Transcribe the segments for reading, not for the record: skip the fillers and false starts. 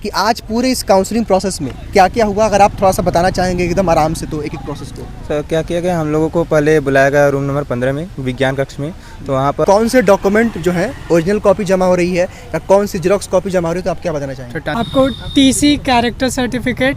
कि आज पूरे इस काउंसलिंग प्रोसेस में क्या क्या हुआ, अगर आप थोड़ा सा बताना चाहेंगे एकदम आराम से, तो एक एक प्रोसेस को। सर क्या किया गया, हम लोगों को पहले बुलाया गया रूम नंबर 15 में विज्ञान कक्ष में। तो वहाँ पर कौन से डॉक्यूमेंट जो है ओरिजिनल कॉपी जमा हो रही है या कौन सी जेरॉक्स कॉपी जमा हो रही है, तो आप क्या बताना चाहेंगे? आपको TC, character certificate,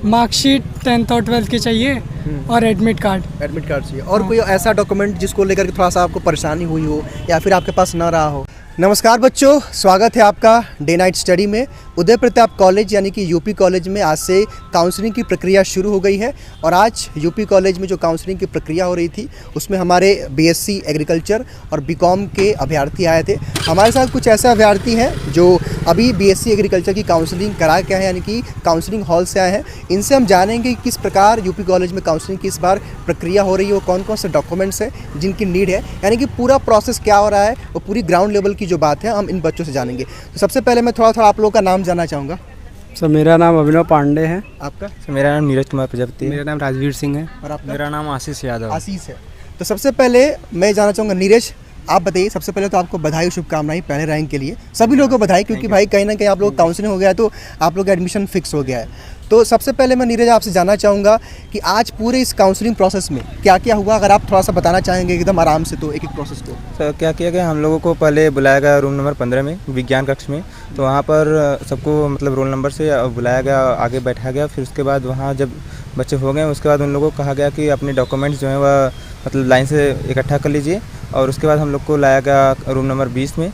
marksheet 10th और 12th की चाहिए और एडमिट कार्ड चाहिए। और कोई ऐसा डॉक्यूमेंट जिसको लेकर के थोड़ा सा आपको परेशानी हुई हो या फिर आपके पास ना रहा हो? नमस्कार बच्चों, स्वागत है आपका डे नाइट स्टडी में। उदय प्रताप कॉलेज यानी कि यूपी कॉलेज में आज से काउंसलिंग की प्रक्रिया शुरू हो गई है। और आज यूपी कॉलेज में जो काउंसलिंग की प्रक्रिया हो रही थी उसमें हमारे बीएससी एग्रीकल्चर और बीकॉम के अभ्यर्थी आए थे। हमारे साथ कुछ ऐसे अभ्यर्थी हैं जो अभी बीएससी एग्रीकल्चर की काउंसलिंग करा के हैं, यानी कि काउंसलिंग हॉल से आए हैं। इनसे हम जानेंगे कि किस प्रकार यूपी कॉलेज में काउंसलिंग की इस बार प्रक्रिया हो रही है, वो कौन कौन से डॉक्यूमेंट्स हैं जिनकी नीड है, यानी कि पूरा प्रोसेस क्या हो रहा है, वो पूरी ग्राउंड लेवल की जो बात है हम इन बच्चों से जानेंगे। तो सबसे पहले मैं थोड़ा आप लोगों का नाम जानना चाहूँगा। सर मेरा नाम अभिनव पांडे है। आपका? सर मेरा नाम नीरज कुमार प्रजापति है। मेरा नाम राजवीर सिंह है। और आपका? मेरा नाम आशीष यादव। आशीष है। तो सबसे पहले मैं जानना चाहूँगा, नीरज आप बताइए। सबसे पहले तो आपको बधाई और शुभकामनाएं पहले रैंक के लिए, सभी लोगों को बधाई, क्योंकि भाई कहीं ना कहीं आप लोग काउंसलिंग हो गया है तो आप लोग का एडमिशन फिक्स हो गया है। तो सबसे पहले मैं नीरज आपसे जानना चाहूँगा कि आज पूरे इस काउंसलिंग प्रोसेस में क्या क्या हुआ, अगर आप थोड़ा सा बताना चाहेंगे एकदम आराम से, तो एक एक प्रोसेस को। सर क्या किया गया, हम लोगों को पहले बुलाया गया रूम नंबर 15 में विज्ञान कक्ष में। तो वहाँ पर सबको मतलब रोल नंबर से बुलाया गया, आगे बैठा गया। फिर उसके बाद वहाँ जब बच्चे हो गए उसके बाद उन लोगों को कहा गया कि अपने डॉक्यूमेंट्स जो हैं वह मतलब लाइन से इकट्ठा कर लीजिए। और उसके बाद हम लोग को लाया गया रूम नंबर 20 में।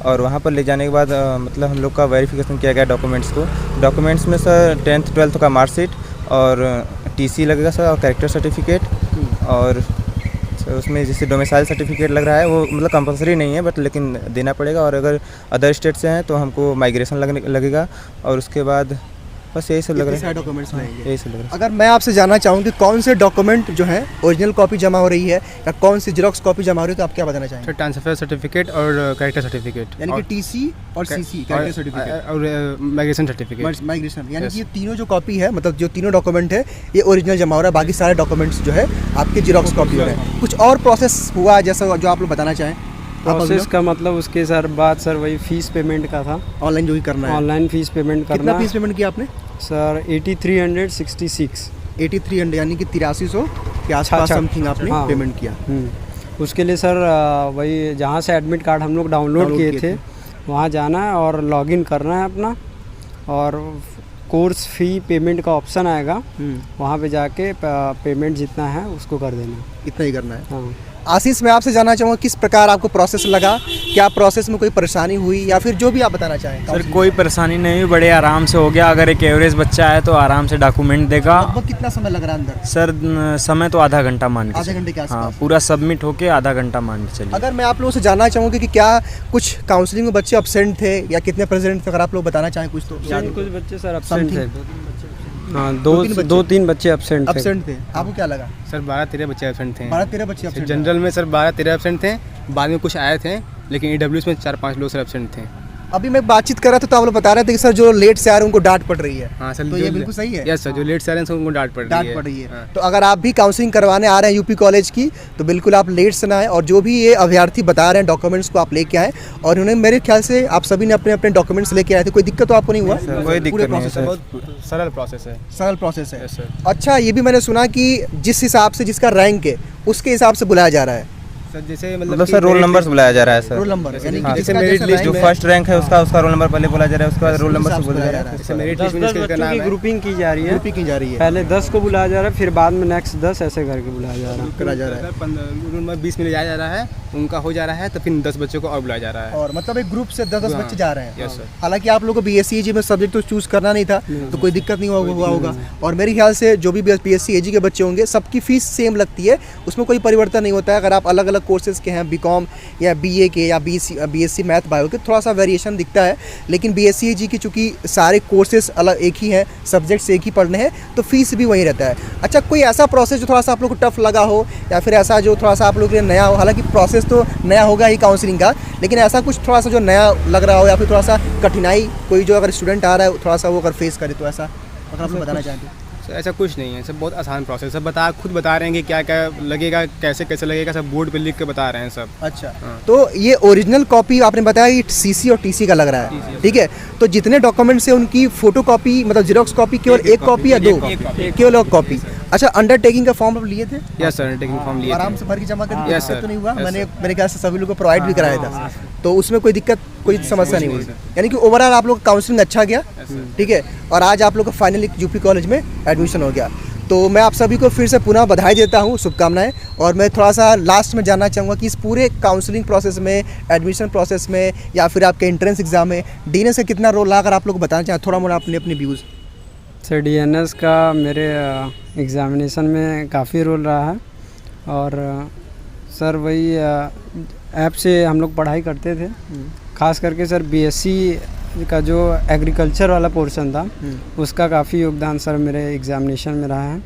और वहाँ पर ले जाने के बाद मतलब हम लोग का वेरिफिकेशन किया गया डॉक्यूमेंट्स को। डॉक्यूमेंट्स में सर 10th 12th का मार्कशीट और टीसी लगेगा सर, और कैरेक्टर सर्टिफिकेट। और सर उसमें जैसे डोमिसाइल सर्टिफिकेट लग रहा है, वो मतलब कंपलसरी नहीं है बट लेकिन देना पड़ेगा। और अगर अदर स्टेट से हैं तो हमको माइग्रेशन लगेगा। और उसके बाद बस यही सब लग रहा है, डॉक्यूमेंट्स लगेंगे। यही सब लग रहा है। अगर मैं आपसे जानना चाहूँ कि कौन से डॉक्यूमेंट जो है ओरिजिनल कॉपी जमा हो रही है या कौन सी जेरॉक्स कॉपी जमा हो रही है, तो आप क्या बताना चाहेंगे? ट्रांसफर सर्टिफिकेट और कैरेक्टर सर्टिफिकेट, यानी कि टीसी और सीसी कैरेक्टर सर्टिफिकेट और माइग्रेशन सर्टिफिकेट। माइग्रेशन, यानी कि ये तीनों जो कॉपी है, मतलब जो तीनों डॉक्यूमेंट है ये ओरिजिनल जमा हो रहा है, बाकी सारे डॉक्यूमेंट्स जो है आपके जेरॉक्स कॉपी हो रहे हैं। कुछ और प्रोसेस हुआ जैसा जो आप लोग बताना चाहें? प्रोसेस का मतलब उसके सर बाद सर वही फीस पेमेंट का था, ऑनलाइन जो ही करना है। ऑनलाइन फीस पेमेंट करना। कितना फीस पेमेंट किया आपने? सर 8366। 8300 यानी कि 8300 के आसपास समथिंग आपने पेमेंट किया। उसके लिए सर वही जहाँ से एडमिट कार्ड हम लोग डाउनलोड किए थे वहाँ जाना है और लॉगिन करना है अपना, और कोर्स फ़ी पेमेंट का ऑप्शन आएगा, वहाँ पे जाके पेमेंट जितना है उसको कर देना। इतना ही करना है। हाँ। आशीष, मैं आपसे जानना चाहूँगा किस प्रकार आपको प्रोसेस लगा, क्या प्रोसेस में कोई परेशानी हुई या फिर जो भी आप बताना चाहें? सर कोई परेशानी नहीं हुई, बड़े आराम से हो गया। अगर एक एवरेज बच्चा है तो आराम से डॉक्यूमेंट देगा। लगभग कितना समय लग रहा है अंदर? सर समय तो आधा घंटा मान के आधे घंटे के आसपास। हाँ, पूरा सबमिट होके आधा घंटा मान के चलिए। अगर मैं आप लोगों से जानना चाहूँगी कि क्या कुछ काउंसलिंग में बच्चे अपसेंट थे या कितने प्रेजेंट थे, अगर आप लोग बताना चाहें कुछ तो। कुछ बच्चे सर अपसेंट थे। हाँ, दो तीन बच्चे अपसेंट थे। आपको क्या लगा? सर 12-13 बच्चे एब्सेंट थे। 12-13 बच्चे एब्सेंट। जनरल में सर 12-13 एब्सेंट थे, बाद में कुछ आए थे, लेकिन ईडब्ल्यूएस में 4-5 लोग सर एब्सेंट थे। अभी मैं बातचीत कर रहा था तो आप लोग बता रहे थे कि सर जो लेट से आ रहे हैं उनको डांट पड़ रही है। हाँ सर, तो ये बिल्कुल सही है। यस सर, जो लेट से आ रहे हैं उनको डांट पड़ रही है। हाँ। तो अगर आप भी काउंसलिंग करवाने आ रहे हैं यूपी कॉलेज की तो बिल्कुल आप लेट से ना आए, और जो भी ये अभ्यर्थी बता रहे हैं डॉक्यूमेंट्स को आप लेके आए। और उन्हें मेरे ख्याल से आप सभी ने अपने अपने डॉक्यूमेंट्स लेके आए थे, कोई दिक्कत तो आपको नहीं हुआ? कोई दिक्कत नहीं है सर, बहुत सरल प्रोसेस है। सरल प्रोसेस है। Yes sir. अच्छा, ये भी मैंने सुना कि जिस हिसाब से जिसका रैंक है उसके हिसाब से बुलाया जा रहा है सर, जैसे मतलब सर रोल नंबर से बुलाया जा रहा है सर। रोल नंबर, यानी कि हाँ, जिसका मेरिट जैसा लिस्ट जो rank है, फर्स्ट रैंक है उसका रोल नंबर पहले बोला जा रहा है, उसके बाद रोल नंबर से बुलाया जा रहा है। जैसे मेरिट लिस्ट में जिसका नाम है, ग्रुपिंग की जा रही है। यूपी की जा रही है, पहले 10 को बुलाया जा रहा है, फिर बाद में नेक्स्ट 10 ऐसे करके बुलाया जा रहा है। करा जा रहा है। 15 नंबर 20 में ले जाया जा रहा है, उनका हो जा रहा है, तो फिर 10 बच्चों को और बुलाया जा रहा है। और मतलब एक ग्रुप से 10-10 बच्चे जा रहे हैं। Yes sir. हालांकि आप लोगों को बीएससी में सब्जेक्ट तो चूज करना नहीं था, तो कोई दिक्कत नहीं हुआ होगा। और मेरे ख्याल से जो भी बीएससी एजी के बच्चे होंगे सबकी फीस सेम लगती है, उसमें कोई परिवर्तन नहीं होता है। अगर आप अलग अलग कोर्सेज के हैं, बीकॉम या बीए के या बीएससी मैथ बायो के, थोड़ा सा वेरिएशन दिखता है। लेकिन बीएससी एजी की चूँकि सारे कोर्सेज अलग एक ही हैं, सब्जेक्ट्स एक ही पढ़ने हैं, तो फीस भी वही रहता है। अच्छा, कोई ऐसा प्रोसेस जो थोड़ा सा आप लोग को टफ लगा हो या फिर ऐसा जो थोड़ा सा आप लोग के लिए नया हो? हालांकि प्रोसेस तो नया होगा ही काउंसलिंग का, लेकिन ऐसा कुछ थोड़ा सा जो नया लग रहा हो या फिर थोड़ा सा कठिनाई कोई जो अगर स्टूडेंट आ रहा है थोड़ा सा वो अगर फेस करे, तो ऐसा अगर आप बताना चाहें तो? सर ऐसा कुछ नहीं है, सब बहुत आसान प्रोसेस, सब खुद बता रहे हैं कि क्या क्या लगेगा, कैसे कैसे लगेगा, सब बोर्ड पे लिख के बता रहे हैं सब। अच्छा, तो ये ओरिजिनल कॉपी आपने बताया कि सीसी और टीसी का लग रहा है, ठीक है। तो जितने डॉक्यूमेंट्स हैं उनकी फोटो कॉपी मतलब जीरोक्स कॉपी केवल एक कॉपी या दो? केवल एक कॉपी। अच्छा, अंडरटेकिंग का फॉर्म आप लिए थे? यस सर, अंडरटेकिंग फॉर्म लिए आराम से भर के जमा कर दिया? Yes, sir. तो नहीं हुआ? Yes, मैंने sir. मेरे ख्याल से सभी लोगों को प्रोवाइड भी कराया था, तो उसमें कोई दिक्कत कोई समस्या नहीं हुई, यानी कि ओवरऑल आप लोग का काउंसलिंग अच्छा गया, ठीक है। और आज आप लोग का फाइनली यूपी कॉलेज में एडमिशन हो गया। तो मैं आप सभी को फिर से पुनः बधाई देता हूँ, शुभकामनाएं। और मैं थोड़ा सा लास्ट में जानना चाहूँगा कि इस पूरे काउंसलिंग प्रोसेस में, एडमिशन प्रोसेस में या फिर आपके एंट्रेंस एग्जाम में डीएनएस का कितना रोल रहा, अगर आप लोग को बताना चाहें थोड़ा मोड़ा अपने व्यूज़। सर डीएनएस का मेरे एग्ज़ामिनेशन में काफ़ी रोल रहा है। और सर वही ऐप से हम लोग पढ़ाई करते थे, खास करके सर बीएससी का जो एग्रीकल्चर वाला पोर्शन था उसका काफ़ी योगदान सर मेरे एग्ज़ामिनेशन में रहा है।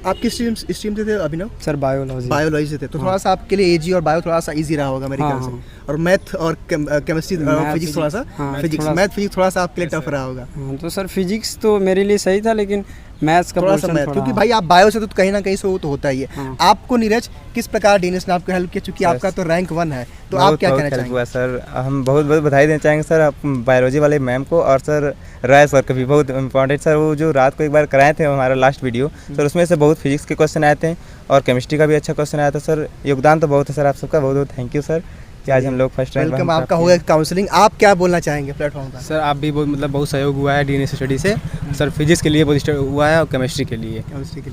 आप किस स्ट्रीम से थे अभिनव? Sir biology. बायोलॉजी से थे, तो थोड़ा सा आपके लिए एजी और बायो थोड़ा सा इजी रहा होगा मेरे ख्याल से। और मैथ और केमिस्ट्री फिजिक्स थोड़ा सा, मैथ फिजिक्स थोड़ा सा आपके लिए टफ रहा होगा। हाँ, तो सर फिजिक्स तो मेरे लिए सही था, लेकिन मैथ्स का थोड़ा सा मैथ, क्योंकि भाई आप बायो से तो कहीं ना कहीं से वो तो होता ही है। हाँ। आपको नीरज किस प्रकार डीएनएस ने आपको हेल्प किया, चूंकि आपका तो रैंक 1 है, तो आप क्या कहना चाहेंगे? सर हम बहुत बहुत बधाई देना चाहेंगे सर आप बायोलॉजी वाले मैम को, और सर राय सर का भी बहुत इंपॉर्टेंट। सर वो जो रात को एक बार कराए थे हमारा लास्ट वीडियो, सर उसमें से बहुत फिजिक्स के क्वेश्चन आए थे और केमिस्ट्री का भी अच्छा क्वेश्चन आया था। सर योगदान तो बहुत है सर आप सबका, बहुत बहुत थैंक यू सर कि आज हम लोग फर्स्ट रैंक। वेलकम आपका हो गया काउंसलिंग। आप क्या बोलना चाहेंगे प्लेटफॉर्म का? सर आप भी बहुत सहयोग हुआ है डीएनएस स्टडी से। सर फिजिक्स के लिए बहुत हुआ है और केमिस्ट्री के लिए।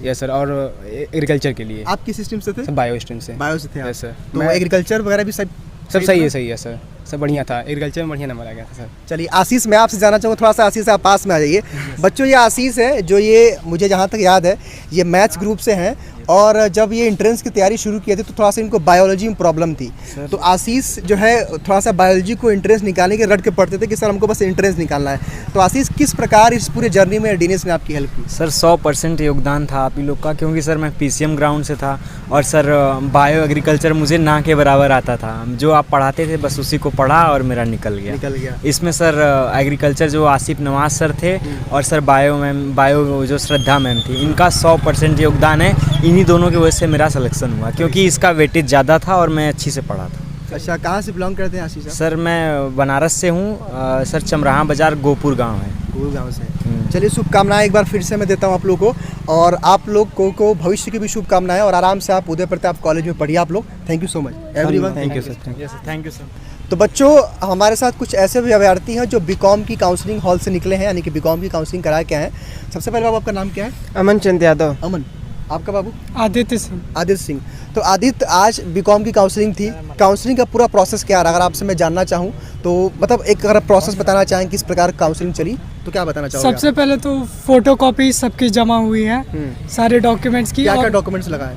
यस सर, और एग्रीकल्चर के लिए। आप किस सिस्टम से थे? सर बायो स्ट्रीम से। बायो से थे आप? Yes sir. तो एग्रीकल्चर वगैरह भी सब सही है सर, सब बढ़िया था, एग्रीकल्चर में बढ़िया नंबर आ गया था सर। चलिए आशीष, मैं आपसे जानना चाहूँगा, थोड़ा सा आशीष आप पास में आ जाइए। बच्चों ये आशीष है, जो ये मुझे जहाँ तक याद है ये मैथ्स ग्रुप से हैं, और जब ये एंट्रेंस की तैयारी शुरू की थी तो थोड़ा सा इनको बायोलॉजी में प्रॉब्लम थी। तो आशीष जो है थोड़ा सा बायोलॉजी को एंट्रेंस निकालने के रट के पढ़ते थे कि सर हमको बस एंट्रेंस निकालना है। तो आशीष किस प्रकार इस पूरे जर्नी में डीएनएस ने आपकी हेल्प की? सर 100% योगदान था आप ही लोग का, क्योंकि सर मैं पीसीएम ग्राउंड से था और सर बायो एग्रीकल्चर मुझे ना के बराबर आता था। जो आप पढ़ाते थे बस उसी को पढ़ा और मेरा निकल गया। इसमें सर एग्रीकल्चर जो आसिफ नवाज सर थे और सर बायो जो श्रद्धा मैम थी, इनका 100% योगदान है। इन्हीं दोनों की वजह से मेरा सिलेक्शन हुआ, क्योंकि इसका वेटेज ज़्यादा था और मैं अच्छी से पढ़ा था। अच्छा, कहाँ से बिलोंग करते हैं आशीष साहब? सर मैं बनारस से हूँ सर, चमराहा बाज़ार गोपुर गांव है। गोपुर गांव से। चलिए शुभकामनाएं एक बार फिर से मैं देता हूँ आप लोग को, और आप लोग को भविष्य की भी शुभकामनाएं, और आराम से आप उदय प्रताप कॉलेज में पढ़िए आप लोग। Thank you so much everyone. Thank you sir. Thank you sir. तो बच्चों हमारे साथ कुछ ऐसे भी अभ्यर्थी हैं जो बीकॉम की काउंसलिंग हॉल से निकले हैं, यानी कि बीकॉम की काउंसलिंग करा के हैं। सबसे पहले बाबू आपका नाम क्या है? अमन चंद यादव। अमन। आपका बाबू? आदित्य सिंह। आदित्य सिंह। तो आदित्य, आज बीकॉम की काउंसलिंग थी, काउंसलिंग का पूरा प्रोसेस क्या रहा? अगर आपसे मैं जानना चाहूँ तो मतलब एक अगर प्रोसेस बताना चाहें किस प्रकार काउंसलिंग चली तो क्या बताना चाहोगे? सबसे पहले तो फोटो कॉपी सबकी जमा हुई है, सारे डॉक्यूमेंट्स की। क्या क्या और डॉक्यूमेंट्स लगाए?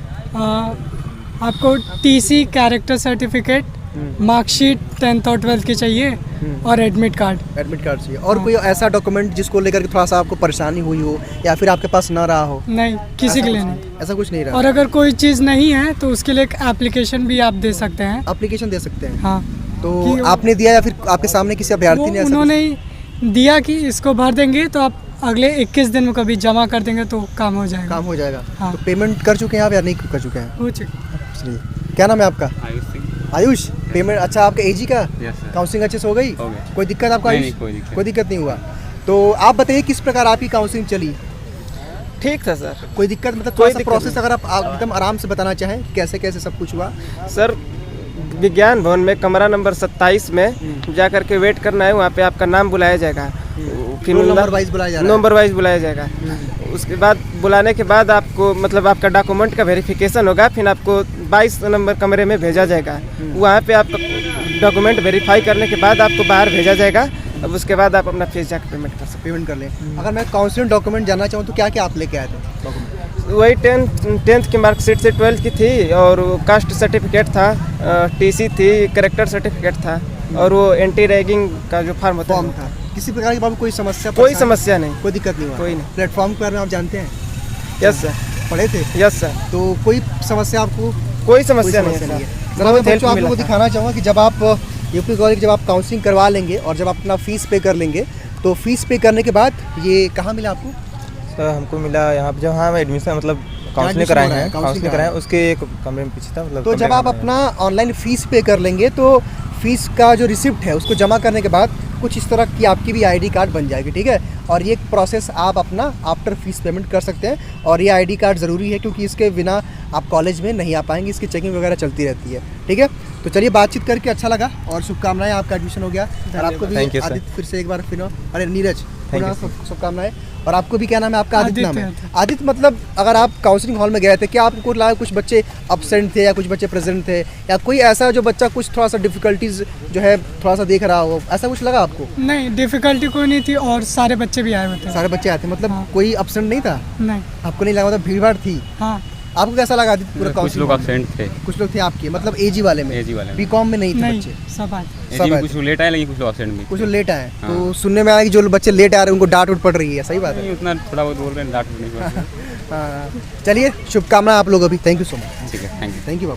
आपको TC, character certificate, marksheet 10th और 12th की चाहिए, और एडमिट कार्ड। एडमिट कार्ड चाहिए। और कोई ऐसा डॉक्यूमेंट जिसको लेकर के थोड़ा सा आपको परेशानी हुई हो या फिर आपके पास ना रहा हो? नहीं, किसी के लिए नहीं। ऐसा कुछ नहीं रहा। और अगर कोई चीज़ नहीं है तो उसके लिए एक एप्लीकेशन भी आप दे सकते हैं। एप्लीकेशन दे सकते हैं? हाँ। तो आपने दिया या फिर आपके सामने किसी अभ्यर्थी ने? उन्होंने दिया कि इसको भर देंगे तो आप अगले 21 दिन में कभी जमा कर देंगे तो काम हो जाएगा। काम हो जाएगा। हाँ। तो पेमेंट कर चुके हैं आप या नहीं कर चुके हैं? हो चुका। क्या नाम है आपका? आयुष सिंह। आयुष, पेमेंट अच्छा आपका एजी का? Yes sir. काउंसलिंग अच्छे से हो गई? हो गया। कोई दिक्कत आपको? नहीं, आयुष? कोई दिक्कत नहीं हुआ। तो आप बताइए किस प्रकार आपकी काउंसलिंग चली? ठीक था सर। कोई दिक्कत मतलब थोड़ा सा प्रोसेस अगर आप एकदम आराम से बताना चाहें कैसे कैसे सब कुछ हुआ? सर विज्ञान भवन में कमरा नंबर 27 में जा कर के वेट करना है, वहाँ पे आपका नाम बुलाया जाएगा, फिर नंबर वाइज बुलाया जा रहा है? नंबर वाइज बुलाया जाएगा। उसके बाद बुलाने के बाद आपको मतलब आपका डॉक्यूमेंट का वेरिफिकेशन होगा, फिर आपको 22 नंबर कमरे में भेजा जाएगा। वहाँ पे आप डॉक्यूमेंट वेरीफाई करने के बाद आपको बाहर भेजा जाएगा। अब उसके बाद आप अपना फीस जाकर पेमेंट कर सकते। पेमेंट कर लें। अगर मैं काउंसलिंग डॉक्यूमेंट जानना चाहूँ तो क्या क्या आप लेके आए थे डॉक्यूमेंट? वही 10th की मार्कशीट से 12th की थी, और कास्ट सर्टिफिकेट था, टीसी थी, कैरेक्टर सर्टिफिकेट था, और वो एंटी रैगिंग का जो फॉर्म था। किसी प्रकार की बाबू कोई समस्या? कोई समस्या नहीं, कोई दिक्कत नहीं हुआ? कोई नहीं। प्लेटफॉर्म के बारे में आप जानते हैं? Yes sir. पढ़े थे? Yes sir. तो कोई समस्या आपको? कोई समस्या नहीं है। मैं बच्चों आप लोगों को दिखाना चाहूँगा कि जब आप यूपी कॉलेज जब आप काउंसलिंग करवा लेंगे और जब आप अपना फीस पे कर लेंगे, तो फीस पे करने के बाद ये कहाँ मिला आपको? सर हमको मिला यहाँ पे जब हम एडमिशन मतलब काउंसलिंग admission कराए हो रहा है, हैं, counseling काउंसलिंग कराए कराए हैं, उसके एक कमरे में पीछे था मतलब तो कमरे जब आप में। अपना ऑनलाइन फीस पे कर लेंगे तो फीस का जो रिसिप्ट है उसको जमा करने के बाद कुछ इस तरह की आपकी भी आईडी कार्ड बन जाएगी, ठीक है। और ये प्रोसेस आप अपना आफ्टर फीस पेमेंट कर सकते हैं और ये आईडी कार्ड ज़रूरी है क्योंकि इसके बिना आप कॉलेज में नहीं आ पाएंगे, इसकी चेकिंग वगैरह चलती रहती है, ठीक है। तो चलिए बातचीत करके अच्छा लगा और शुभकामनाएं, आपका एडमिशन हो गया और आपको भी Thank you, sir. आदित्य फिर से एक बार फिर अरे नीरज Thank you, शुभकामनाएं। और आपको भी क्या नाम है आपका? आदित्य नाम है। आदित्य। आदित्य मतलब अगर आप काउंसलिंग हॉल में गए थे क्या आपको लगा कुछ बच्चे अपसेंट थे या कुछ बच्चे प्रेजेंट थे या कोई ऐसा जो बच्चा कुछ थोड़ा सा डिफिकल्टीज जो है थोड़ा सा देख रहा हो, ऐसा कुछ लगा आपको? नहीं, डिफ़िकल्टी कोई नहीं थी और सारे बच्चे भी आए हुए थे। सारे बच्चे आए थे मतलब हाँ। कोई अपसेंट नहीं था? नहीं। आपको नहीं लगा मतलब भीड़ भाड़ थी? हाँ। आपको कैसा लगा आदित्य पूरा कुछ काउंसलिंग लोग हॉल में? absent थे। कुछ लोग थे आपके मतलब एजी वाले में? एजी वाले में। बीकॉम में नहीं थे नहीं, बच्चे? सब आए। सब आए कुछ थे। लोग लेट आए लेकिन कुछ लोग absent भी कुछ थे। लोग लेट आए तो हाँ। सुनने में आया कि जो बच्चे लेट आ रहे हैं उनको डांट उठ पड़ रही है, सही बात है? नहीं उतना थोड़ा बहुत बोल रहे हैं, डांट नहीं पड़ रही है। हाँ, चलिए शुभकामनाएं आप लोगों भी, थैंक यू सो मच। ठीक है, थैंक यू। Thank you.